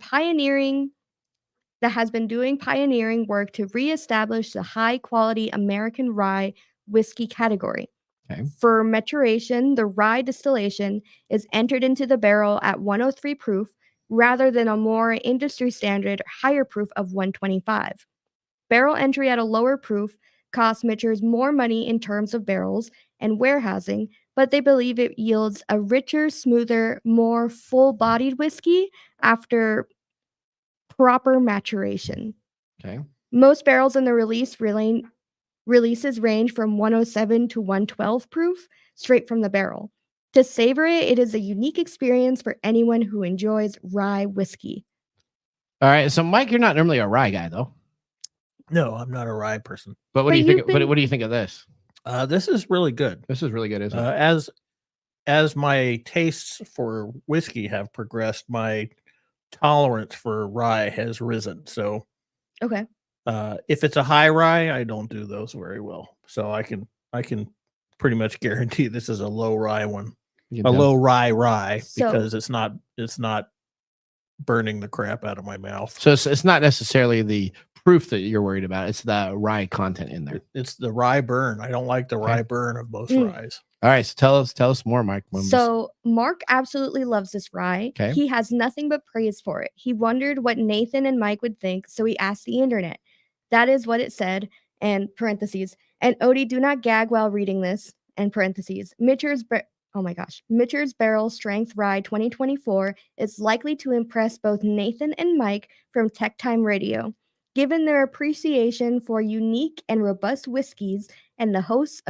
doing pioneering work to reestablish the high quality American rye whiskey category. Okay. For maturation, the rye distillation is entered into the barrel at 103 proof rather than a more industry standard higher proof of 125. Barrel entry at a lower proof costs Mitchers more money in terms of barrels and warehousing, but they believe it yields a richer, smoother, more full-bodied whiskey after proper maturation. Okay. Most barrels in the releases range from 107 to 112 proof, straight from the barrel. To savor it, it is a unique experience for anyone who enjoys rye whiskey. All right. So, Mike, you're not normally a rye guy, though. No, I'm not a rye person. But what do you think? What do you think of this? This is really good. This is really good, isn't it? As my tastes for whiskey have progressed, my tolerance for rye has risen. So, okay. If it's a high rye, I don't do those very well. So I can pretty much guarantee this is a low rye one, low rye because it's not burning the crap out of my mouth. So it's not necessarily the proof that you're worried about. It's the rye content in there. It's the rye burn. I don't like the rye burn of most ryes. All right. So tell us more, Mike. So Mark absolutely loves this rye. Okay. He has nothing but praise for it. He wondered what Nathan and Mike would think, so he asked the internet. That is what it said, and parentheses. And Odie, do not gag while reading this, and parentheses. Mitcher's Barrel Strength Rye 2024 is likely to impress both Nathan and Mike from TechTime Radio. Given their appreciation for unique and robust whiskeys and the host's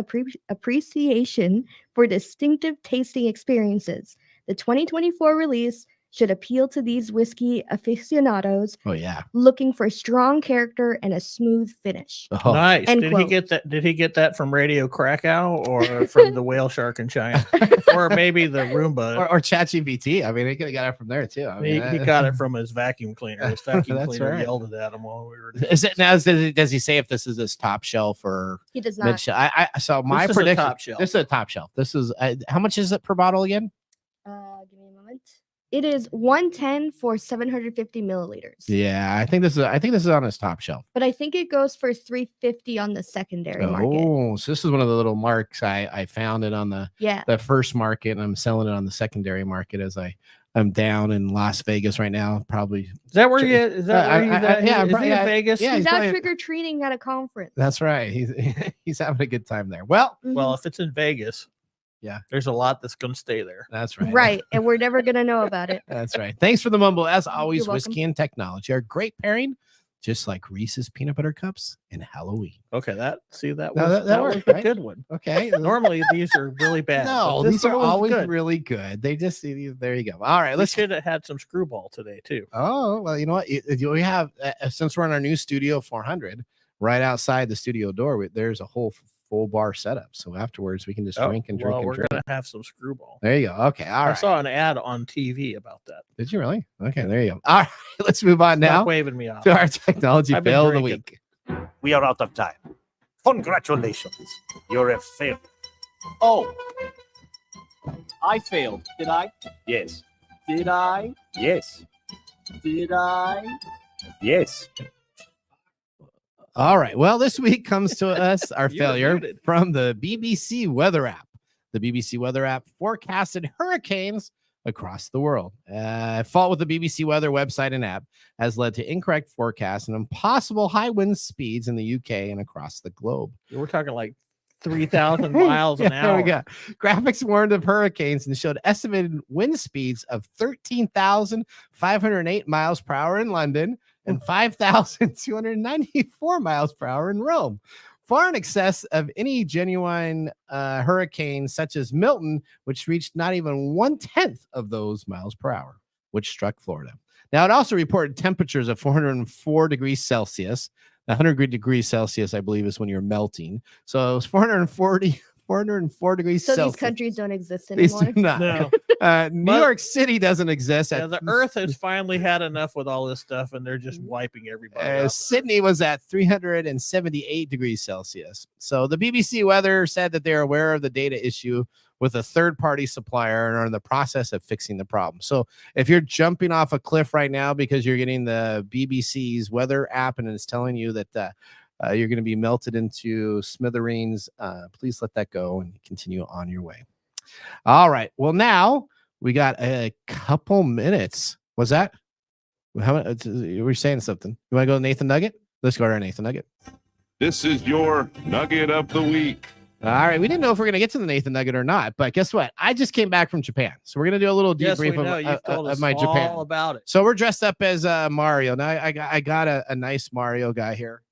appreciation for distinctive tasting experiences, the 2024 release should appeal to these whiskey aficionados. Oh yeah, looking for strong character and a smooth finish. Oh. Nice. Did he get that from Radio Krakow or from the Whale Shark in China, or maybe the Roomba or ChatGPT? I mean, he could have got it from there too. I mean, he got it from his vacuum cleaner. His vacuum cleaner right. yelled it at him while we were. Is it now? Does he say if this is his top shelf or he does not? So my this prediction. Is a top shelf. This is a top shelf. This is how much is it per bottle again? Give me a moment. It is 110 for 750 milliliters. Yeah, I think this is on his top shelf. But I think it goes for 350 on the secondary market. Oh, so this is one of the little marks I found it on the first market, and I'm selling it on the secondary market as I'm down in Las Vegas right now. Probably is that where you? Is that where he's at? Yeah, is he in Vegas? Yeah, he's out trick or treating at a conference. That's right. He's having a good time there. Well, if it's in Vegas. Yeah, there's a lot that's going to stay there. That's right. Right, and we're never going to know about it. That's right. Thanks for the mumble. As always, You're whiskey and technology are a great pairing, just like Reese's peanut butter cups and Halloween. Okay, that was a good one. Okay, normally these are really bad. No, these are always really good. They just there you go. All right, let's should have had some screwball today too. Oh well, you know what? We have since we're in our new studio 400, right outside the studio door. There's a whole full bar setup, so afterwards we can just drink and drink. Well, and we're drink. gonna have some screwball. There you go. Okay, all right. I saw an ad on TV about that. Did you really? Okay, there you go. All right, let's move on now. Stop waving me off to our technology fail of the week. We are out of time. Congratulations, you're a failure. Oh, I failed. Did I? Yes. Did I? Yes. Did I? Yes. All right. Well, this week comes to us our failure from the BBC weather app. The BBC weather app forecasted hurricanes across the world. Fault with the BBC weather website and app has led to incorrect forecasts and impossible high wind speeds in the UK and across the globe. We're talking like 3,000 miles an hour. There we go. Graphics warned of hurricanes and showed estimated wind speeds of 13,508 miles per hour in London and 5,294 miles per hour in Rome, far in excess of any genuine hurricane such as Milton, which reached not even 1/10 of those miles per hour. which struck Florida. Now, it also reported temperatures of 404 degrees Celsius. 100 degrees Celsius, I believe, is when you're melting. So it was 404 degrees So Celsius. these countries don't exist These anymore. do not. No. New York City doesn't exist. Yeah, the Earth has finally had enough with all this stuff, and they're just wiping everybody out. Sydney was at 378 degrees Celsius. So the BBC Weather said that they're aware of the data issue with a third-party supplier and are in the process of fixing the problem. So if you're jumping off a cliff right now because you're getting the BBC's weather app and it's telling you that you're going to be melted into smithereens, please let that go and continue on your way. All right. Well, now we got a couple minutes. Was that? You were saying something. You want to go to Nathan Nugget? Let's go to our Nathan Nugget. This is your Nugget of the Week. All right. We didn't know if we're going to get to the Nathan Nugget or not, but guess what? I just came back from Japan. So we're going to do a little debrief of my Japan. All about it. So we're dressed up as Mario. Now I got a nice Mario guy here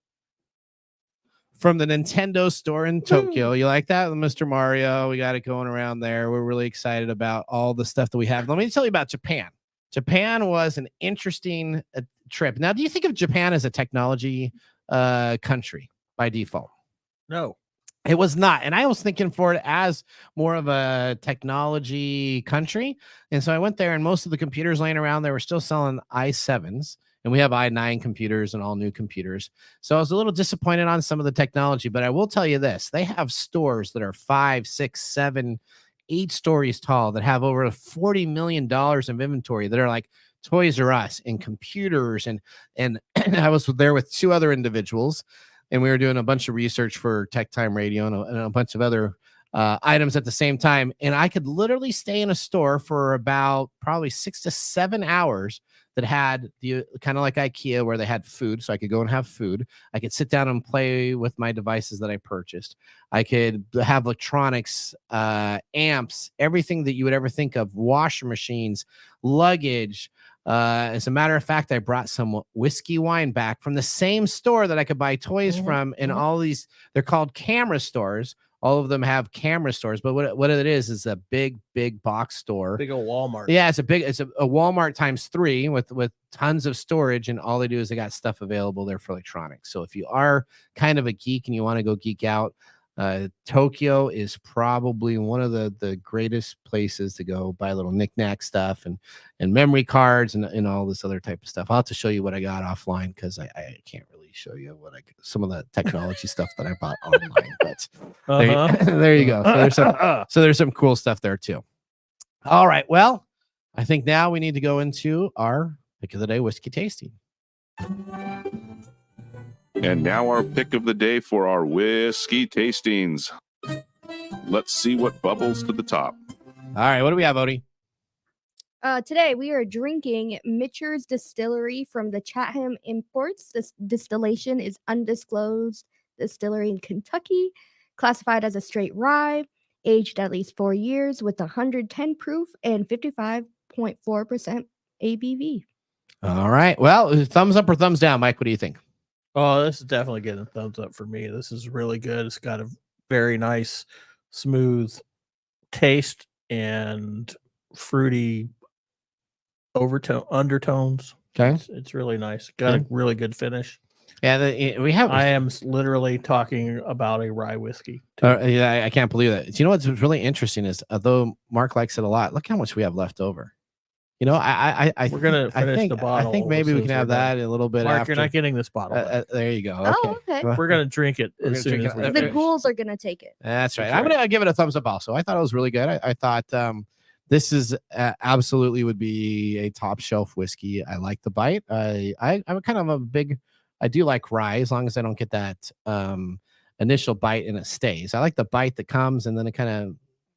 from the Nintendo store in Tokyo. You like that, Mr. Mario? We got it going around there. We're really excited about all the stuff that we have. Let me tell you about Japan. Japan was an interesting trip. Now, do you think of Japan as a technology country by default? No. It was not. And I was thinking for it as more of a technology country. And so I went there, and most of the computers laying around there were still selling i7s. And we have i9 computers and all new computers. So I was a little disappointed on some of the technology, but I will tell you this. They have stores that are 5, 6, 7, 8 stories tall that have over $40 million of inventory that are like Toys R Us and computers. And I was there with 2 other individuals, and we were doing a bunch of research for TechTime Radio and a bunch of other items at the same time. And I could literally stay in a store for about probably 6 to 7 hours that had the kind of like IKEA where they had food. So I could go and have food. I could sit down and play with my devices that I purchased. I could have electronics, amps, everything that you would ever think of, washer machines, luggage. As a matter of fact, I brought some whiskey wine back from the same store that I could buy toys from. And all these, they're called camera stores. All of them have camera stores, but what it is a big box store. Big old Walmart. Yeah, it's a Walmart times 3 with tons of storage, and all they do is they got stuff available there for electronics. So if you are kind of a geek and you want to go geek out, Tokyo is probably one of the greatest places to go buy little knickknack stuff and memory cards and all this other type of stuff. I'll have to show you what I got offline because I can't really show you some of the technology stuff that I bought online. But there you go. So there's some cool stuff there too. All right. Well, I think now we need to go into our pick of the day whiskey tasting. And now our pick of the day for our whiskey tastings. Let's see what bubbles to the top. All right, what do we have, Odie? Today we are drinking Mitcher's Distillery from the Chatham Imports. This distillation is undisclosed distillery in Kentucky, classified as a straight rye, aged at least 4 years with 110 proof and 55.4% ABV. All right. Well, thumbs up or thumbs down, Mike? What do you think? Oh, this is definitely getting a thumbs up for me. This is really good. It's got a very nice, smooth taste and fruity undertones. Okay. It's really nice. Got a really good finish. Yeah, I am literally talking about a rye whiskey. Yeah, I can't believe that. Do you know what's really interesting is, although Mark likes it a lot, look how much we have left over. You know, we're gonna finish the bottle. I think maybe we can have that a little bit Mark, after. you're not getting this bottle. There you go. Oh, okay. We're gonna drink it as soon as we the ghouls are gonna take it. That's right. I'm gonna give it a thumbs up. Also, I thought it was really good. I thought this is absolutely would be a top shelf whiskey. I like the bite. I'm kind of I do like rye as long as I don't get that initial bite and it stays. I like the bite that comes and then it kind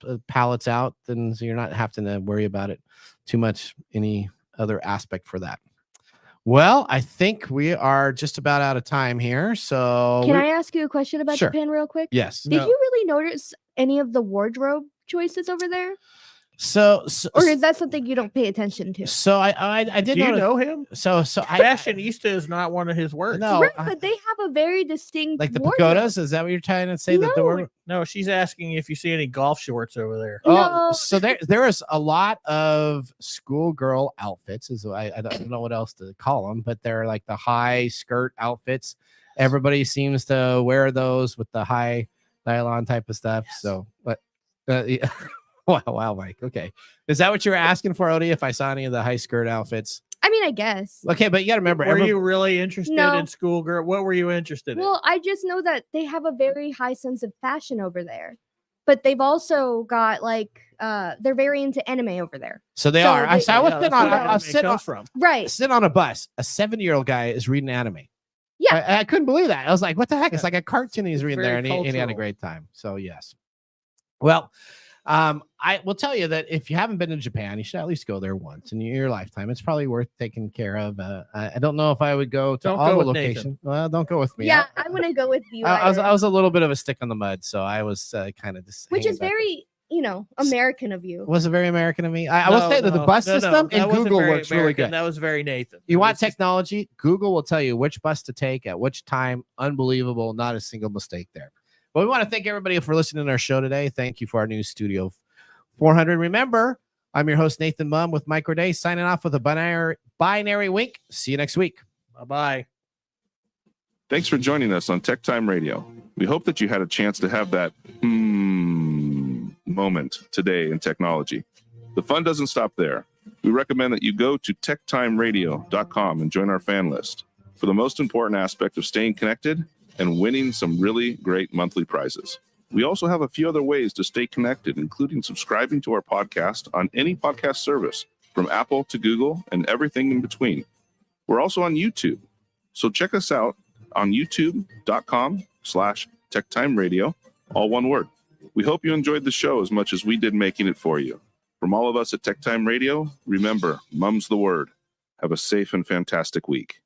of palates out, then so you're not having to worry about it too much, any other aspect for that. Well, I think we are just about out of time here. So can I ask you a question about Sure. Japan real quick? Yes. Did you really notice any of the wardrobe choices over there? So, Or is that something you don't pay attention to? so I did Do you notice- know him? So Fashionista is not one of his words. no, Right, but they have a very distinct like the wardrobe. pagodas. Is that what you're trying to say? That the No. word? No, she's asking if you see any golf shorts over there. Oh, No. so there is a lot of schoolgirl outfits. Is I don't know what else to call them, but they're like the high skirt outfits. Everybody seems to wear those with the high nylon type of stuff. Yes. So, but yeah. Wow, Mike. Okay, is that what you were asking for, Odie? If I saw any of the high skirt outfits? I mean, I guess. Okay, but you got to remember. Were you really interested No. in schoolgirl? What were you interested in? Well, I just know that they have a very high sense of fashion over there, but they've also got like they're very into anime over there. So they So are. I was sitting on. I was sitting on, from. Right. sitting on a bus. A 7-year-old guy is reading anime. Yeah. I couldn't believe that. I was like, "What the heck?" It's like a cartoon he's reading there, very and he had a cultural. great time. So yes. Well, I will tell you that if you haven't been to Japan, you should at least go there once in your lifetime. It's probably worth taking care of. I don't know if I would go to Don't all go the with locations. Nathan. Well, don't go with me. Yeah, I wouldn't go with you. I either, was a little bit of a stick on the mud, so I was kind of just. which hanging is back. very, American of you. Was it very American of me? I will say that the bus system that and wasn't Google very works really American. good. That was very Nathan. You It want was just- technology? Google will tell you which bus to take at which time. Unbelievable. Not a single mistake there. But we want to thank everybody for listening to our show today. Thank you for our new Studio 400. Remember, I'm your host, Nathan Mumm, with Micro Day, signing off with a binary wink. See you next week. Bye-bye. Thanks for joining us on Tech Time Radio. We hope that you had a chance to have that moment today in technology. The fun doesn't stop there. We recommend that you go to techtimeradio.com and join our fan list for the most important aspect of staying connected and winning some really great monthly prizes. We also have a few other ways to stay connected, including subscribing to our podcast on any podcast service, from Apple to Google and everything in between. We're also on YouTube, so check us out on youtube.com/techtimeradio, all one word. We hope you enjoyed the show as much as we did making it for you. From all of us at TechTime Radio, remember, mum's the word. Have a safe and fantastic week.